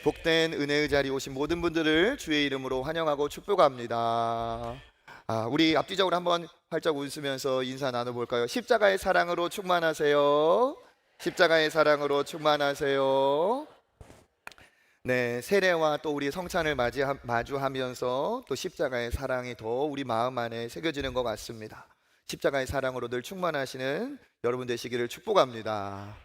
복된 은혜의 자리에 오신 모든 분들을 주의 이름으로 환영하고 축복합니다. 우리 앞뒤적으로 한번 활짝 웃으면서 인사 나눠볼까요? 십자가의 사랑으로 충만하세요. 십자가의 사랑으로 충만하세요. 네, 세례와 또 우리 성찬을 마주하면서 또 십자가의 사랑이 더 우리 마음 안에 새겨지는 것 같습니다. 십자가의 사랑으로 늘 충만하시는 여러분 되시기를 축복합니다.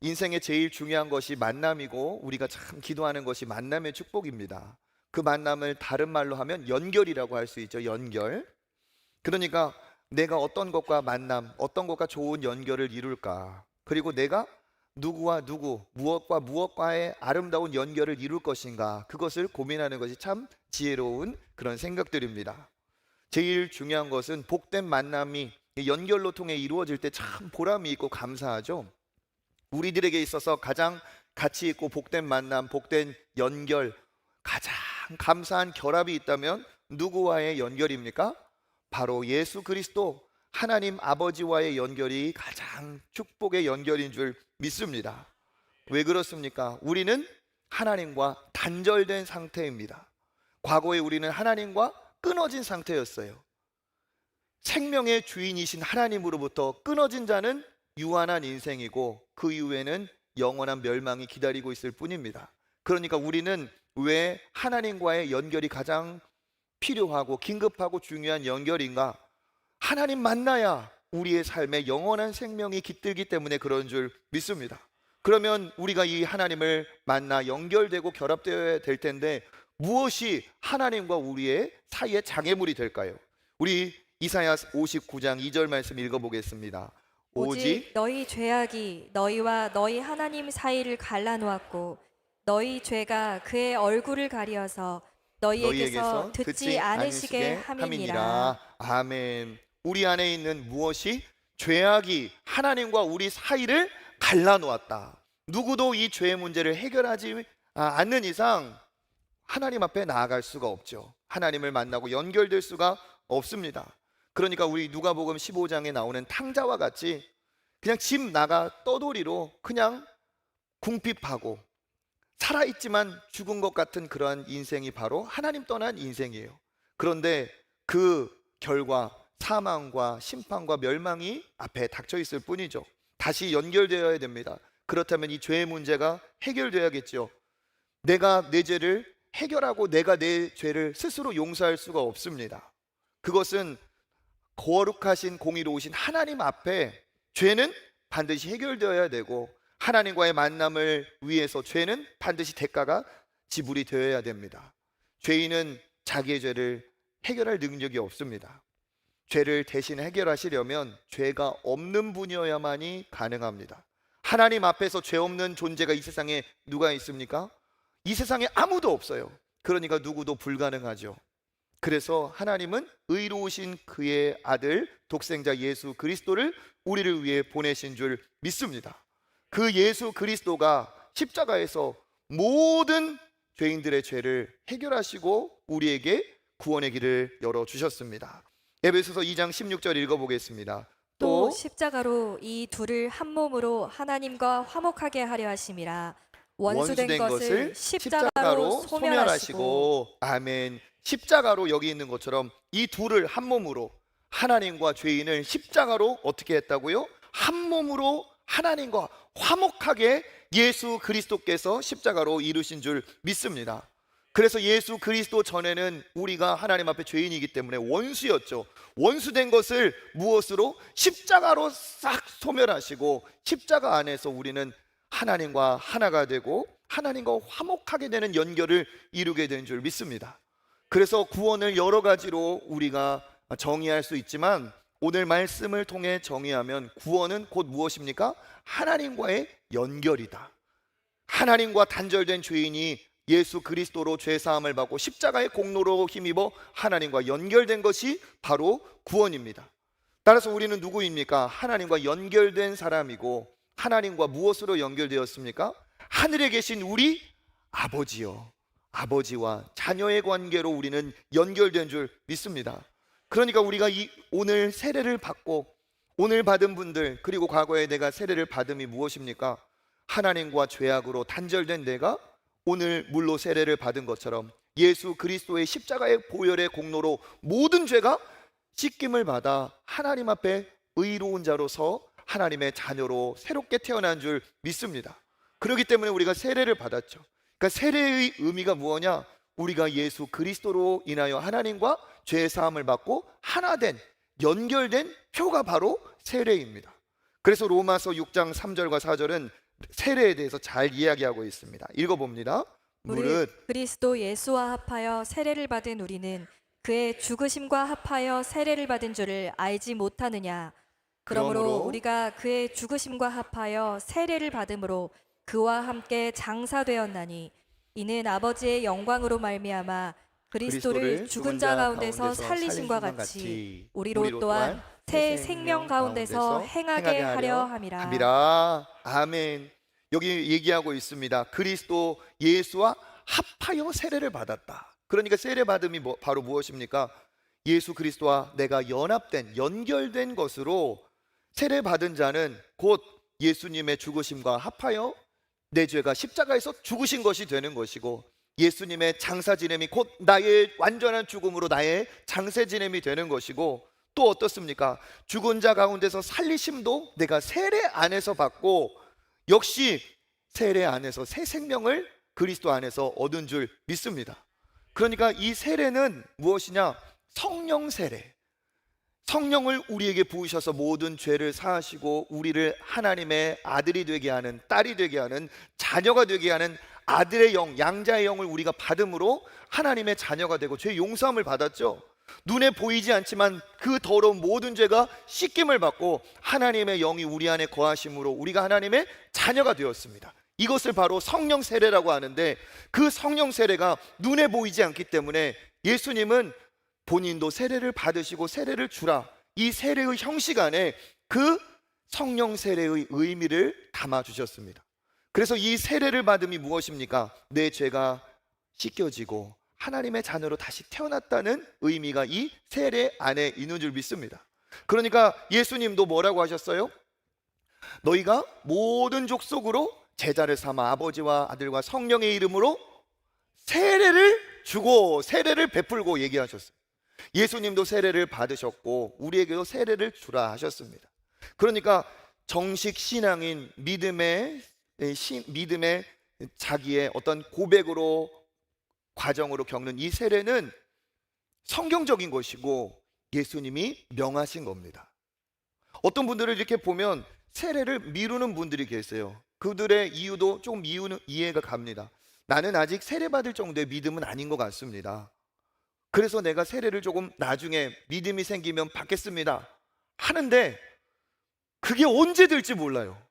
인생의 제일 중요한 것이 만남이고 우리가 참 기도하는 것이 만남의 축복입니다. 그 만남을 다른 말로 하면 연결이라고 할 수 있죠. 연결. 그러니까 내가 어떤 것과 만남, 어떤 것과 좋은 연결을 이룰까, 그리고 내가 누구와 누구, 무엇과 무엇과의 아름다운 연결을 이룰 것인가, 그것을 고민하는 것이 참 지혜로운 그런 생각들입니다. 제일 중요한 것은 복된 만남이 연결로 통해 이루어질 때 참 보람이 있고 감사하죠. 우리들에게 있어서 가장 가치 있고 복된 만남, 복된 연결, 가장 감사한 결합이 있다면 누구와의 연결입니까? 바로 예수 그리스도 하나님 아버지와의 연결이 가장 축복의 연결인 줄 믿습니다. 왜 그렇습니까? 우리는 하나님과 단절된 상태입니다. 과거에 우리는 하나님과 끊어진 상태였어요. 생명의 주인이신 하나님으로부터 끊어진 자는 유한한 인생이고 그 이후에는 영원한 멸망이 기다리고 있을 뿐입니다. 그러니까 우리는 왜 하나님과의 연결이 가장 필요하고 긴급하고 중요한 연결인가? 하나님 만나야 우리의 삶에 영원한 생명이 깃들기 때문에 그런 줄 믿습니다. 그러면 우리가 이 하나님을 만나 연결되고 결합되어야 될 텐데 무엇이 하나님과 우리의 사이의 장애물이 될까요? 우리 이사야 59장 2절 말씀 읽어보겠습니다. 오직 너희 죄악이 너희와 너희 하나님 사이를 갈라놓았고 너희 죄가 그의 얼굴을 가리어서 너희에게서 듣지 않으시게 함이니라. 아멘. 우리 안에 있는 무엇이? 죄악이 하나님과 우리 사이를 갈라놓았다. 누구도 이 죄의 문제를 해결하지 않는 이상 하나님 앞에 나아갈 수가 없죠. 하나님을 만나고 연결될 수가 없습니다. 그러니까 우리 누가복음 15장에 나오는 탕자와 같이 그냥 집 나가 떠돌이로 그냥 궁핍하고 살아있지만 죽은 것 같은 그러한 인생이 바로 하나님 떠난 인생이에요. 그런데 그 결과 사망과 심판과 멸망이 앞에 닥쳐 있을 뿐이죠. 다시 연결되어야 됩니다. 그렇다면 이 죄의 문제가 해결되어야겠죠. 내가 내 죄를 해결하고 내가 내 죄를 스스로 용서할 수가 없습니다. 그것은 거룩하신 공의로우신 하나님 앞에 죄는 반드시 해결되어야 되고 하나님과의 만남을 위해서 죄는 반드시 대가가 지불이 되어야 됩니다. 죄인은 자기의 죄를 해결할 능력이 없습니다. 죄를 대신 해결하시려면 죄가 없는 분이어야만이 가능합니다. 하나님 앞에서 죄 없는 존재가 이 세상에 누가 있습니까? 이 세상에 아무도 없어요. 그러니까 누구도 불가능하죠. 그래서 하나님은 의로우신 그의 아들 독생자 예수 그리스도를 우리를 위해 보내신 줄 믿습니다. 그 예수 그리스도가 십자가에서 모든 죄인들의 죄를 해결하시고 우리에게 구원의 길을 열어주셨습니다. 에베소서 2장 16절 읽어보겠습니다. 또 십자가로 이 둘을 한 몸으로 하나님과 화목하게 하려 하심이라. 원수된 것을 십자가로 소멸하시고. 아멘. 십자가로 여기 있는 것처럼 이 둘을 한 몸으로 하나님과 죄인을 십자가로 어떻게 했다고요? 한 몸으로 하나님과 화목하게 예수 그리스도께서 십자가로 이루신 줄 믿습니다. 그래서 예수 그리스도 전에는 우리가 하나님 앞에 죄인이기 때문에 원수였죠. 원수된 것을 무엇으로? 십자가로 싹 소멸하시고 십자가 안에서 우리는 하나님과 하나가 되고 하나님과 화목하게 되는 연결을 이루게 된 줄 믿습니다. 그래서 구원을 여러 가지로 우리가 정의할 수 있지만 오늘 말씀을 통해 정의하면 구원은 곧 무엇입니까? 하나님과의 연결이다. 하나님과 단절된 죄인이 예수 그리스도로 죄사함을 받고 십자가의 공로로 힘입어 하나님과 연결된 것이 바로 구원입니다. 따라서 우리는 누구입니까? 하나님과 연결된 사람이고 하나님과 무엇으로 연결되었습니까? 하늘에 계신 우리 아버지요. 아버지와 자녀의 관계로 우리는 연결된 줄 믿습니다. 그러니까 우리가 오늘 세례를 받고 오늘 받은 분들, 그리고 과거에 내가 세례를 받음이 무엇입니까? 하나님과 죄악으로 단절된 내가 오늘 물로 세례를 받은 것처럼 예수 그리스도의 십자가의 보혈의 공로로 모든 죄가 씻김을 받아 하나님 앞에 의로운 자로서 하나님의 자녀로 새롭게 태어난 줄 믿습니다. 그렇기 때문에 우리가 세례를 받았죠. 그러니까 세례의 의미가 무엇이냐? 우리가 예수 그리스도로 인하여 하나님과 죄 사함을 받고 하나 된, 연결된 표가 바로 세례입니다. 그래서 로마서 6장 3절과 4절은 세례에 대해서 잘 이야기하고 있습니다. 읽어봅니다. 우리 무릇 그리스도 예수와 합하여 세례를 받은 우리는 그의 죽으심과 합하여 세례를 받은 줄을 알지 못하느냐. 그러므로 우리가 그의 죽으심과 합하여 세례를 받음으로 그와 함께 장사되었나니 이는 아버지의 영광으로 말미암아 그리스도를 죽은 자 가운데서 살리심과 같이 우리로 또한 새 생명 가운데서 행하게 하려 함이라. 아멘. 여기 얘기하고 있습니다. 그리스도 예수와 합하여 세례를 받았다. 그러니까 세례 받음이 바로 무엇입니까? 예수 그리스도와 내가 연합된, 연결된 것으로 세례 받은 자는 곧 예수님의 죽으심과 합하여 내 죄가 십자가에서 죽으신 것이 되는 것이고, 예수님의 장사 지냄이 곧 나의 완전한 죽음으로 나의 장세 지냄이 되는 것이고, 또 어떻습니까? 죽은 자 가운데서 살리심도 내가 세례 안에서 받고, 역시 세례 안에서 새 생명을 그리스도 안에서 얻은 줄 믿습니다. 그러니까 이 세례는 무엇이냐? 성령 세례. 성령을 우리에게 부으셔서 모든 죄를 사하시고 우리를 하나님의 아들이 되게 하는, 딸이 되게 하는, 자녀가 되게 하는 아들의 영, 양자의 영을 우리가 받음으로 하나님의 자녀가 되고 죄 용서함을 받았죠. 눈에 보이지 않지만 그 더러운 모든 죄가 씻김을 받고 하나님의 영이 우리 안에 거하심으로 우리가 하나님의 자녀가 되었습니다. 이것을 바로 성령 세례라고 하는데, 그 성령 세례가 눈에 보이지 않기 때문에 예수님은 본인도 세례를 받으시고 세례를 주라, 이 세례의 형식 안에 그 성령 세례의 의미를 담아 주셨습니다. 그래서 이 세례를 받음이 무엇입니까? 내 죄가 씻겨지고 하나님의 자녀로 다시 태어났다는 의미가 이 세례 안에 있는 줄 믿습니다. 그러니까 예수님도 뭐라고 하셨어요? 너희가 모든 족속으로 제자를 삼아 아버지와 아들과 성령의 이름으로 세례를 주고 세례를 베풀고 얘기하셨어요. 예수님도 세례를 받으셨고 우리에게도 세례를 주라 하셨습니다. 그러니까 정식 신앙인 믿음의 자기의 어떤 고백으로, 과정으로 겪는 이 세례는 성경적인 것이고 예수님이 명하신 겁니다. 어떤 분들을 이렇게 보면 세례를 미루는 분들이 계세요. 그들의 이유도 조금 이해가 갑니다. 나는 아직 세례 받을 정도의 믿음은 아닌 것 같습니다. 그래서 내가 세례를 조금 나중에 믿음이 생기면 받겠습니다 하는데 그게 언제 될지 몰라요.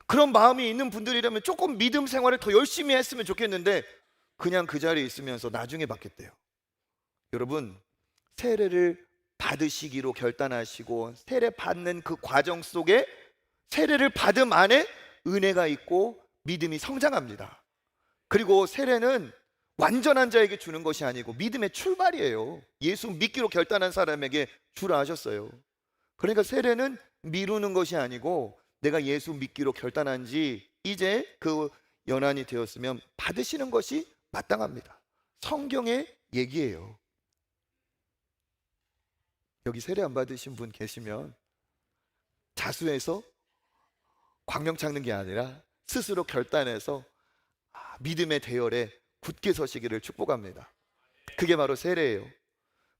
그런 마음이 있는 분들이라면 조금 믿음 생활을 더 열심히 했으면 좋겠는데 그냥 그 자리에 있으면서 나중에 받겠대요. 여러분, 세례를 받으시기로 결단하시고 세례 받는 그 과정 속에 세례를 받음 안에 은혜가 있고 믿음이 성장합니다. 그리고 세례는 완전한 자에게 주는 것이 아니고 믿음의 출발이에요. 예수 믿기로 결단한 사람에게 주라 하셨어요. 그러니까 세례는 미루는 것이 아니고 내가 예수 믿기로 결단한 지 이제 그 연한이 되었으면 받으시는 것이 마땅합니다. 성경의 얘기예요. 여기 세례 안 받으신 분 계시면 자수해서 광명 찾는 게 아니라 스스로 결단해서 믿음의 대열에 굳게 서시기를 축복합니다. 그게 바로 세례예요.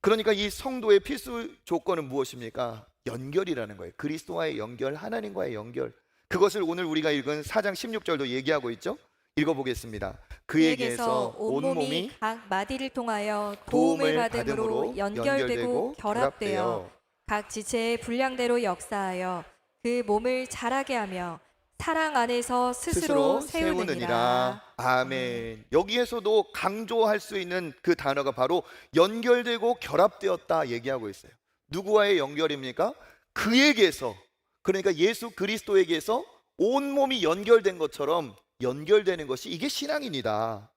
그러니까 이 성도의 필수 조건은 무엇입니까? 연결이라는 거예요. 그리스도와의 연결, 하나님과의 연결. 그것을 오늘 우리가 읽은 4장 16절도 얘기하고 있죠. 읽어보겠습니다. 그에게서 온몸이 각 마디를 통하여 도움을 받음으로 연결되고 결합되어 각 지체의 분량대로 역사하여 그 몸을 자라게 하며 사랑 안에서 스스로 세우느니라. 아멘. 여기에서도 강조할 수 있는 그 단어가 바로 연결되고 결합되었다 얘기하고 있어요. 누구와의 연결입니까? 그에게서, 그러니까 예수 그리스도에게서 온몸이 연결된 것처럼 연결되는 것이 이게 신앙입니다.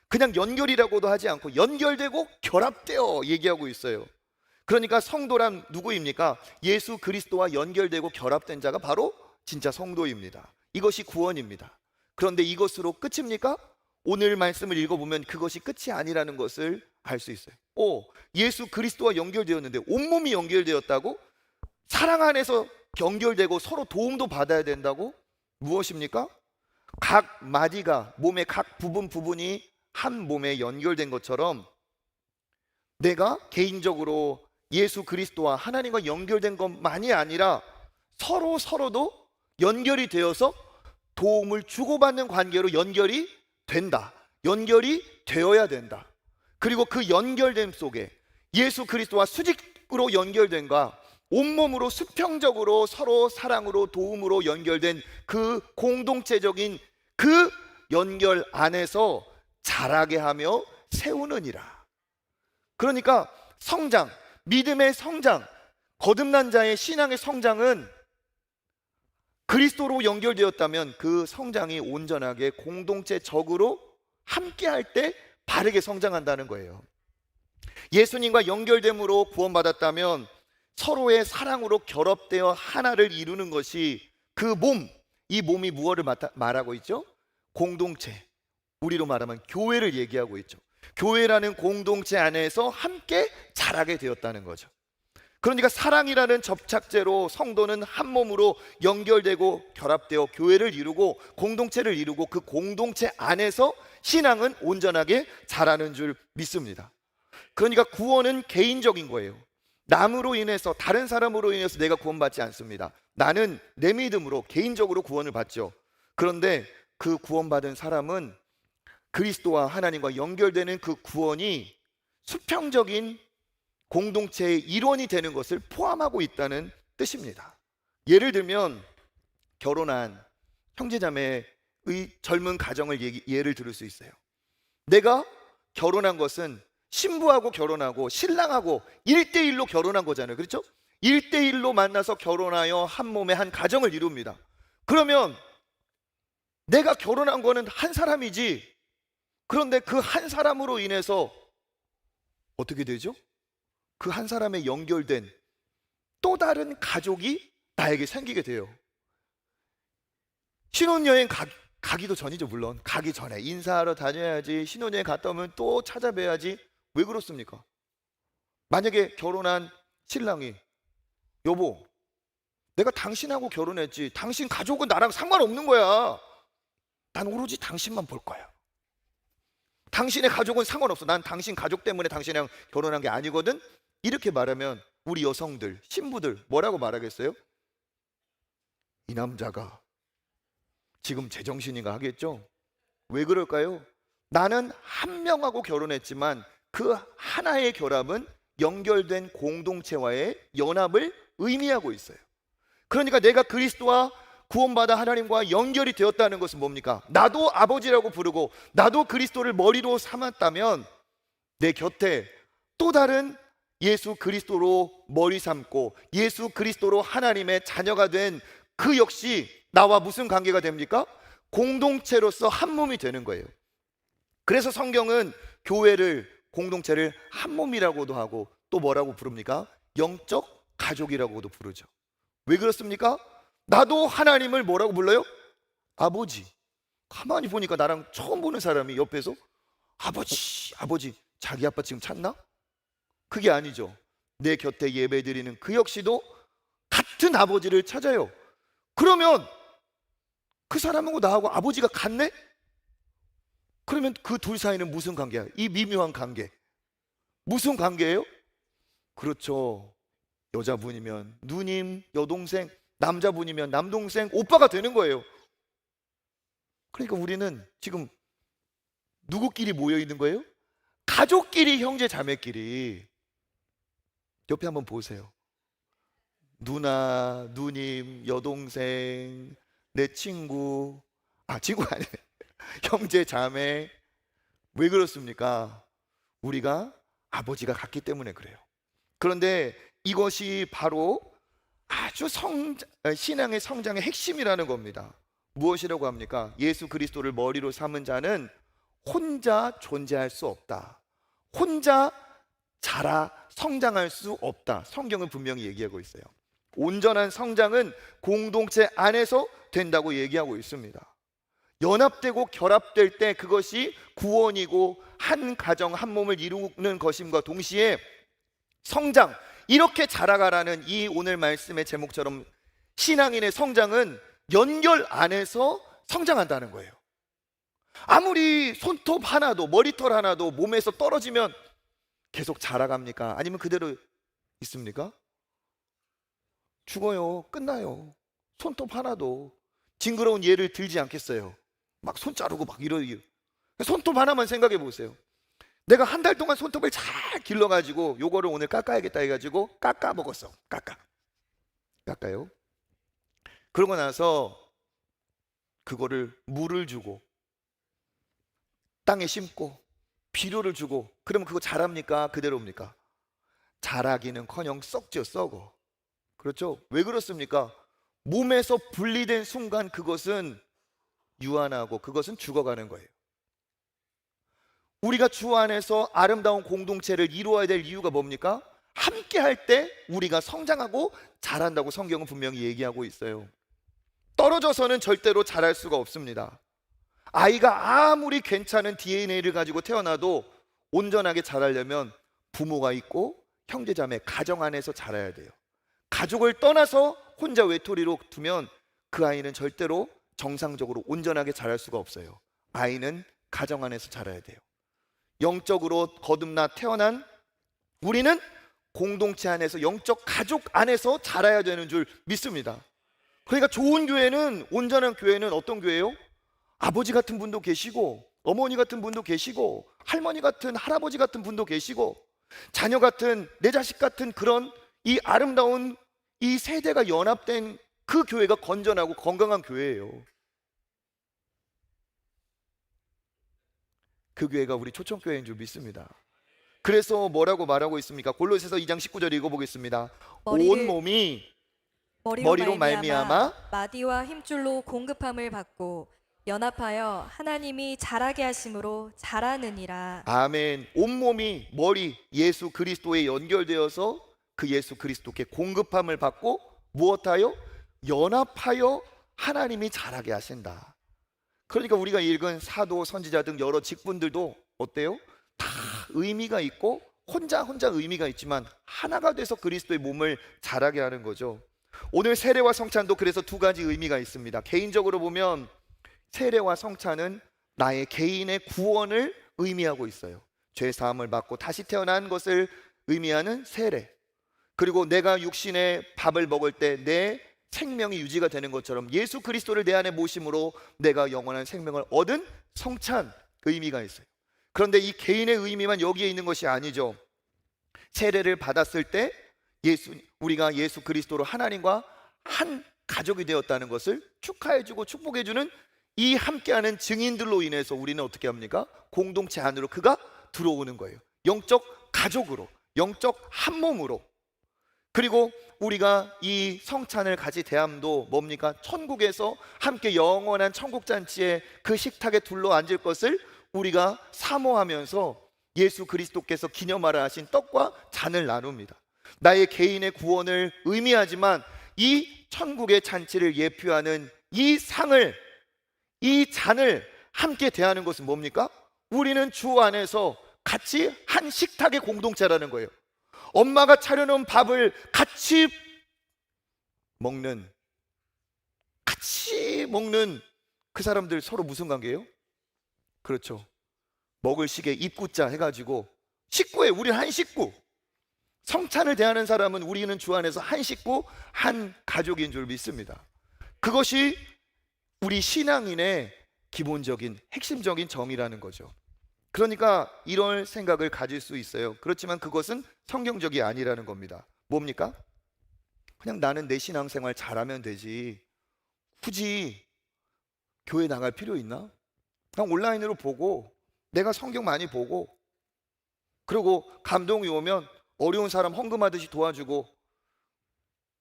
그냥 연결이라고도 하지 않고 연결되고 결합되어 얘기하고 있어요. 그러니까 성도란 누구입니까? 예수 그리스도와 연결되고 결합된 자가 바로 진짜 성도입니다. 이것이 구원입니다. 그런데 이것으로 끝입니까? 오늘 말씀을 읽어보면 그것이 끝이 아니라는 것을 알 수 있어요. 예수 그리스도와 연결되었는데 온몸이 연결되었다고? 사랑 안에서 연결되고 서로 도움도 받아야 된다고? 무엇입니까? 각 마디가 몸의 각 부분이 한 몸에 연결된 것처럼 내가 개인적으로 예수 그리스도와 하나님과 연결된 것만이 아니라 서로도 연결이 되어서 도움을 주고받는 관계로 연결이 된다. 연결이 되어야 된다. 그리고 그 연결됨 속에 예수 그리스도와 수직으로 연결된과 온몸으로 수평적으로 서로 사랑으로 도움으로 연결된 그 공동체적인 그 연결 안에서 자라게 하며 세우느니라. 그러니까 성장, 믿음의 성장, 거듭난 자의 신앙의 성장은 그리스도로 연결되었다면 그 성장이 온전하게 공동체적으로 함께할 때 바르게 성장한다는 거예요. 예수님과 연결됨으로 구원받았다면 서로의 사랑으로 결합되어 하나를 이루는 것이 그 몸, 이 몸이 무엇을 말하고 있죠? 공동체, 우리로 말하면 교회를 얘기하고 있죠. 교회라는 공동체 안에서 함께 자라게 되었다는 거죠. 그러니까 사랑이라는 접착제로 성도는 한 몸으로 연결되고 결합되어 교회를 이루고 공동체를 이루고 그 공동체 안에서 신앙은 온전하게 자라는 줄 믿습니다. 그러니까 구원은 개인적인 거예요. 남으로 인해서, 다른 사람으로 인해서 내가 구원받지 않습니다. 나는 내 믿음으로 개인적으로 구원을 받죠. 그런데 그 구원받은 사람은 그리스도와 하나님과 연결되는 그 구원이 수평적인 공동체의 일원이 되는 것을 포함하고 있다는 뜻입니다. 예를 들면 결혼한 형제자매의 젊은 가정을 예를 들을 수 있어요. 내가 결혼한 것은 신부하고 결혼하고 신랑하고 1대1로 결혼한 거잖아요. 그렇죠? 1대1로 만나서 결혼하여 한 몸의 한 가정을 이룹니다. 그러면 내가 결혼한 거는 한 사람이지, 그런데 그 한 사람으로 인해서 어떻게 되죠? 그 한 사람에 연결된 또 다른 가족이 나에게 생기게 돼요. 신혼여행 가기도 전이죠. 물론 가기 전에 인사하러 다녀야지, 신혼여행 갔다 오면 또 찾아뵈야지. 왜 그렇습니까? 만약에 결혼한 신랑이 여보, 내가 당신하고 결혼했지, 당신 가족은 나랑 상관없는 거야. 난 오로지 당신만 볼 거야. 당신의 가족은 상관없어. 난 당신 가족 때문에 당신이랑 결혼한 게 아니거든. 이렇게 말하면 우리 여성들, 신부들 뭐라고 말하겠어요? 이 남자가 지금 제정신인가 하겠죠? 왜 그럴까요? 나는 한 명하고 결혼했지만 그 하나의 결합은 연결된 공동체와의 연합을 의미하고 있어요. 그러니까 내가 그리스도와 구원받아 하나님과 연결이 되었다는 것은 뭡니까? 나도 아버지라고 부르고 나도 그리스도를 머리로 삼았다면 내 곁에 또 다른 예수 그리스도로 머리 삼고 예수 그리스도로 하나님의 자녀가 된 그 역시 나와 무슨 관계가 됩니까? 공동체로서 한 몸이 되는 거예요. 그래서 성경은 교회를, 공동체를 한 몸이라고도 하고 또 뭐라고 부릅니까? 영적 가족이라고도 부르죠. 왜 그렇습니까? 나도 하나님을 뭐라고 불러요? 아버지. 가만히 보니까 나랑 처음 보는 사람이 옆에서 아버지, 자기 아빠 지금 찾나? 그게 아니죠. 내 곁에 예배드리는 그 역시도 같은 아버지를 찾아요. 그러면 그 사람하고 나하고 아버지가 같네? 그러면 그 둘 사이는 무슨 관계야? 이 미묘한 관계, 무슨 관계예요? 그렇죠. 여자분이면 누님, 여동생, 남자분이면 남동생, 오빠가 되는 거예요. 그러니까 우리는 지금 누구끼리 모여 있는 거예요? 가족끼리, 형제 자매끼리. 옆에 한번 보세요. 누나, 누님, 여동생, 내 친구, 친구가 아니네. 형제 자매. 왜 그렇습니까? 우리가 아버지가 같기 때문에 그래요. 그런데 이것이 바로 아주 신앙의 성장의 핵심이라는 겁니다. 무엇이라고 합니까? 예수 그리스도를 머리로 삼은 자는 혼자 존재할 수 없다. 혼자 성장할 수 없다. 성경은 분명히 얘기하고 있어요. 온전한 성장은 공동체 안에서 된다고 얘기하고 있습니다. 연합되고 결합될 때 그것이 구원이고 한 가정 한 몸을 이루는 것임과 동시에 성장, 이렇게 자라가라는 이 오늘 말씀의 제목처럼 신앙인의 성장은 연결 안에서 성장한다는 거예요. 아무리 손톱 하나도 머리털 하나도 몸에서 떨어지면 계속 자라갑니까? 아니면 그대로 있습니까? 죽어요. 끝나요. 손톱 하나도. 징그러운 예를 들지 않겠어요? 막 손 자르고 막 이러요. 손톱 하나만 생각해 보세요. 내가 한 달 동안 손톱을 잘 길러가지고 요거를 오늘 깎아야겠다 해가지고 깎아 먹었어. 깎아요. 그러고 나서 그거를 물을 주고 땅에 심고 비료를 주고 그러면 그거 자랍니까? 그대로입니까? 자라기는커녕 썩죠. 썩어. 그렇죠? 왜 그렇습니까? 몸에서 분리된 순간 그것은 유한하고 그것은 죽어가는 거예요. 우리가 주 안에서 아름다운 공동체를 이루어야 될 이유가 뭡니까? 함께 할 때 우리가 성장하고 자란다고 성경은 분명히 얘기하고 있어요. 떨어져서는 절대로 자랄 수가 없습니다. 아이가 아무리 괜찮은 DNA를 가지고 태어나도 온전하게 자라려면 부모가 있고 형제자매, 가정 안에서 자라야 돼요. 가족을 떠나서 혼자 외톨이로 두면 그 아이는 절대로 정상적으로 온전하게 자랄 수가 없어요. 아이는 가정 안에서 자라야 돼요. 영적으로 거듭나 태어난 우리는 공동체 안에서 영적 가족 안에서 자라야 되는 줄 믿습니다. 그러니까 좋은 교회는, 온전한 교회는 어떤 교회예요? 아버지 같은 분도 계시고 어머니 같은 분도 계시고 할머니 같은, 할아버지 같은 분도 계시고 자녀 같은, 내 자식 같은 그런 이 아름다운 이 세대가 연합된 그 교회가 건전하고 건강한 교회예요. 그 교회가 우리 초청교회인 줄 믿습니다. 그래서 뭐라고 말하고 있습니까? 골로새서 2장 19절 읽어보겠습니다. 온 몸이 머리로 말미암아 마디와 힘줄로 공급함을 받고 연합하여 하나님이 자라게 하심으로 자라느니라. 아멘. 온몸이 머리 예수 그리스도에 연결되어서 그 예수 그리스도께 공급함을 받고 무엇하여? 연합하여 하나님이 자라게 하신다. 그러니까 우리가 읽은 사도, 선지자 등 여러 직분들도 어때요? 다 의미가 있고 혼자 의미가 있지만 하나가 돼서 그리스도의 몸을 자라게 하는 거죠. 오늘 세례와 성찬도 그래서 두 가지 의미가 있습니다. 개인적으로 보면 세례와 성찬은 나의 개인의 구원을 의미하고 있어요. 죄 사함을 받고 다시 태어난 것을 의미하는 세례. 그리고 내가 육신의 밥을 먹을 때 내 생명이 유지가 되는 것처럼 예수 그리스도를 내 안에 모심으로 내가 영원한 생명을 얻은 성찬 의미가 있어요. 그런데 이 개인의 의미만 여기에 있는 것이 아니죠. 세례를 받았을 때 우리가 예수 그리스도로 하나님과 한 가족이 되었다는 것을 축하해주고 축복해주는 이 함께하는 증인들로 인해서 우리는 어떻게 합니까? 공동체 안으로 그가 들어오는 거예요. 영적 가족으로, 영적 한 몸으로. 그리고 우리가 이 성찬을 같이 대함도 뭡니까? 천국에서 함께 영원한 천국잔치에 그 식탁에 둘러 앉을 것을 우리가 사모하면서 예수 그리스도께서 기념하라 하신 떡과 잔을 나눕니다. 나의 개인의 구원을 의미하지만 이 천국의 잔치를 예표하는 이 상을, 이 잔을 함께 대하는 것은 뭡니까? 우리는 주 안에서 같이 한 식탁의 공동체라는 거예요. 엄마가 차려놓은 밥을 같이 먹는 그 사람들 서로 무슨 관계예요? 그렇죠. 먹을 시계 입구자 해가지고 식구예요. 우리는 한 식구. 성찬을 대하는 사람은 우리는 주 안에서 한 식구, 한 가족인 줄 믿습니다. 그것이 우리 신앙인의 기본적인 핵심적인 정의라는 거죠. 그러니까 이런 생각을 가질 수 있어요. 그렇지만 그것은 성경적이 아니라는 겁니다. 뭡니까? 그냥 나는 내 신앙생활 잘하면 되지 굳이 교회 나갈 필요 있나? 그냥 온라인으로 보고 내가 성경 많이 보고 그리고 감동이 오면 어려운 사람 헌금하듯이 도와주고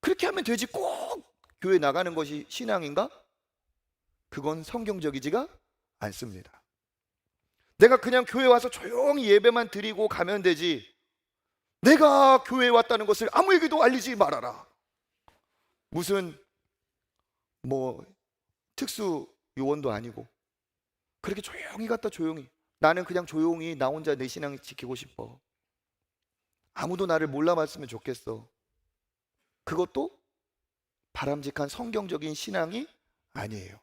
그렇게 하면 되지 꼭 교회 나가는 것이 신앙인가? 그건 성경적이지가 않습니다. 내가 그냥 교회 와서 조용히 예배만 드리고 가면 되지 내가 교회에 왔다는 것을 아무에게도 알리지 말아라. 무슨 특수 요원도 아니고 그렇게 조용히 갔다 조용히. 나는 그냥 조용히 나 혼자 내 신앙 지키고 싶어. 아무도 나를 몰라봤으면 좋겠어. 그것도 바람직한 성경적인 신앙이 아니에요.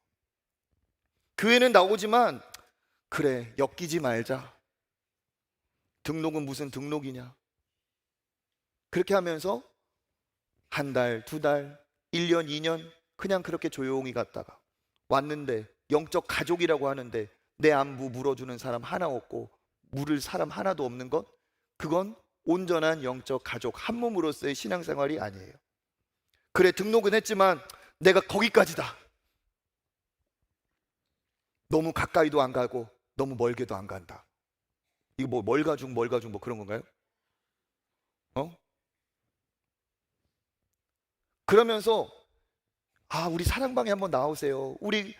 교회는 나오지만 그래, 엮이지 말자. 등록은 무슨 등록이냐. 그렇게 하면서 한 달, 두 달, 1년, 2년 그냥 그렇게 조용히 갔다가 왔는데 영적 가족이라고 하는데 내 안부 물어주는 사람 하나 없고 물을 사람 하나도 없는 것, 그건 온전한 영적 가족 한 몸으로서의 신앙생활이 아니에요. 그래, 등록은 했지만 내가 거기까지다. 너무 가까이도 안 가고 너무 멀게도 안 간다. 이거 뭐 멀가중 뭐 그런 건가요? 그러면서 우리 사랑방에 한번 나오세요. 우리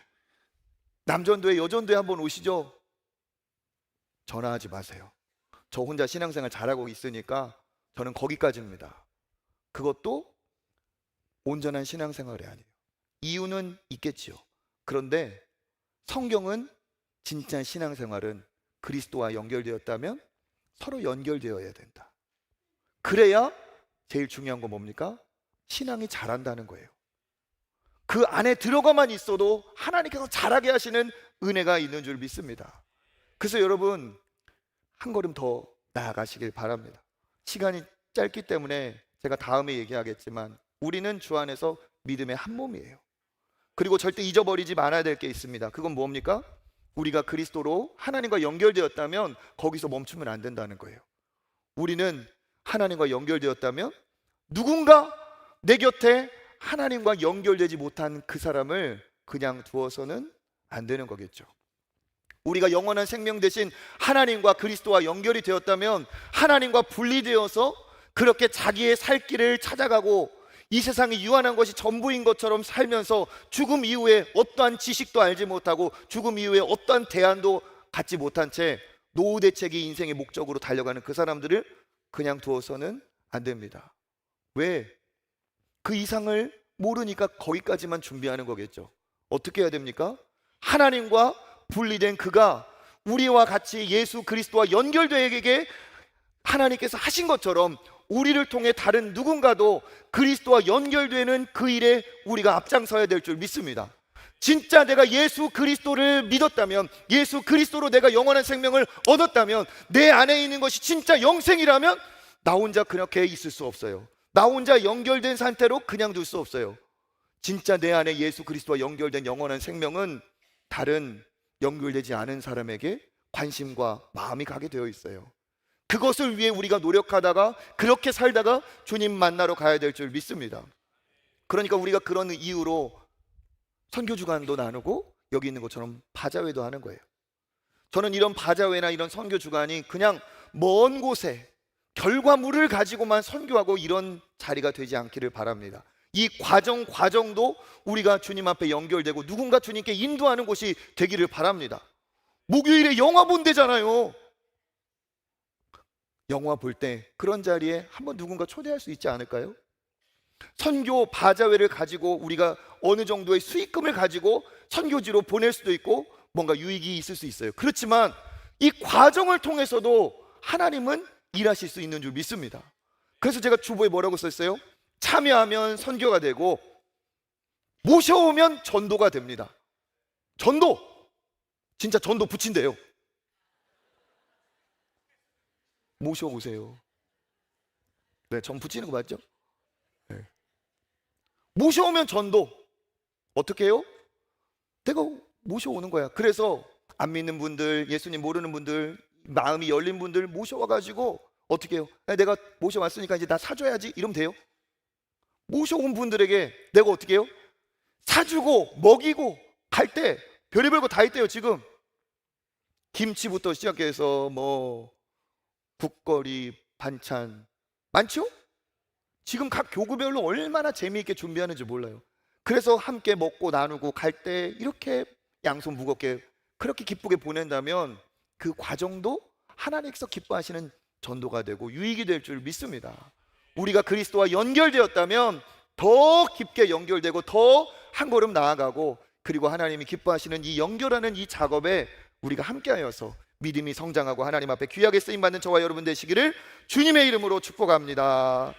남전도회 여전도회 한번 오시죠. 전화하지 마세요. 저 혼자 신앙생활 잘하고 있으니까 저는 거기까지입니다. 그것도 온전한 신앙생활이 아니에요. 이유는 있겠지요. 그런데 성경은 진짜 신앙생활은 그리스도와 연결되었다면 서로 연결되어야 된다. 그래야 제일 중요한 건 뭡니까? 신앙이 자란다는 거예요. 그 안에 들어가만 있어도 하나님께서 자라게 하시는 은혜가 있는 줄 믿습니다. 그래서 여러분 한 걸음 더 나아가시길 바랍니다. 시간이 짧기 때문에 제가 다음에 얘기하겠지만 우리는 주 안에서 믿음의 한 몸이에요. 그리고 절대 잊어버리지 말아야 될 게 있습니다. 그건 뭡니까? 우리가 그리스도로 하나님과 연결되었다면 거기서 멈추면 안 된다는 거예요. 우리는 하나님과 연결되었다면 누군가 내 곁에 하나님과 연결되지 못한 그 사람을 그냥 두어서는 안 되는 거겠죠. 우리가 영원한 생명 대신 하나님과 그리스도와 연결이 되었다면 하나님과 분리되어서 그렇게 자기의 살 길을 찾아가고 이 세상이 유한한 것이 전부인 것처럼 살면서 죽음 이후에 어떠한 지식도 알지 못하고 죽음 이후에 어떠한 대안도 갖지 못한 채 노후대책이 인생의 목적으로 달려가는 그 사람들을 그냥 두어서는 안 됩니다. 왜? 그 이상을 모르니까 거기까지만 준비하는 거겠죠. 어떻게 해야 됩니까? 하나님과 분리된 그가 우리와 같이 예수 그리스도와 연결되게 하나님께서 하신 것처럼 우리를 통해 다른 누군가도 그리스도와 연결되는 그 일에 우리가 앞장서야 될 줄 믿습니다. 진짜 내가 예수 그리스도를 믿었다면, 예수 그리스도로 내가 영원한 생명을 얻었다면, 내 안에 있는 것이 진짜 영생이라면 나 혼자 그렇게 있을 수 없어요. 나 혼자 연결된 상태로 그냥 둘 수 없어요. 진짜 내 안에 예수 그리스도와 연결된 영원한 생명은 다른 연결되지 않은 사람에게 관심과 마음이 가게 되어 있어요. 그것을 위해 우리가 노력하다가 그렇게 살다가 주님 만나러 가야 될 줄 믿습니다. 그러니까 우리가 그런 이유로 선교 주간도 나누고 여기 있는 것처럼 바자회도 하는 거예요. 저는 이런 바자회나 이런 선교 주간이 그냥 먼 곳에 결과물을 가지고만 선교하고 이런 자리가 되지 않기를 바랍니다. 이 과정도 우리가 주님 앞에 연결되고 누군가 주님께 인도하는 곳이 되기를 바랍니다. 목요일에 영화 본대잖아요. 영화 볼 때 그런 자리에 한번 누군가 초대할 수 있지 않을까요? 선교 바자회를 가지고 우리가 어느 정도의 수익금을 가지고 선교지로 보낼 수도 있고 뭔가 유익이 있을 수 있어요. 그렇지만 이 과정을 통해서도 하나님은 일하실 수 있는 줄 믿습니다. 그래서 제가 주보에 뭐라고 썼어요? 참여하면 선교가 되고 모셔오면 전도가 됩니다. 전도! 진짜 전도 붙인대요. 모셔오세요. 네, 전 붙이는 거 맞죠? 네. 모셔오면 전도. 어떻게 해요? 내가 모셔오는 거야. 그래서 안 믿는 분들, 예수님 모르는 분들, 마음이 열린 분들 모셔와가지고 어떻게 해요? 내가 모셔왔으니까 이제 나 사줘야지 이러면 돼요? 모셔온 분들에게 내가 어떻게 해요? 사주고 먹이고 갈 때 별의별 거 다 있대요. 지금 김치부터 시작해서 뭐 국거리, 반찬 많죠? 지금 각 교구별로 얼마나 재미있게 준비하는지 몰라요. 그래서 함께 먹고 나누고 갈 때 이렇게 양손 무겁게 그렇게 기쁘게 보낸다면 그 과정도 하나님께서 기뻐하시는 전도가 되고 유익이 될 줄 믿습니다. 우리가 그리스도와 연결되었다면 더 깊게 연결되고 더 한 걸음 나아가고 그리고 하나님이 기뻐하시는 이 연결하는 이 작업에 우리가 함께하여서 믿음이 성장하고 하나님 앞에 귀하게 쓰임받는 저와 여러분 되시기를 주님의 이름으로 축복합니다.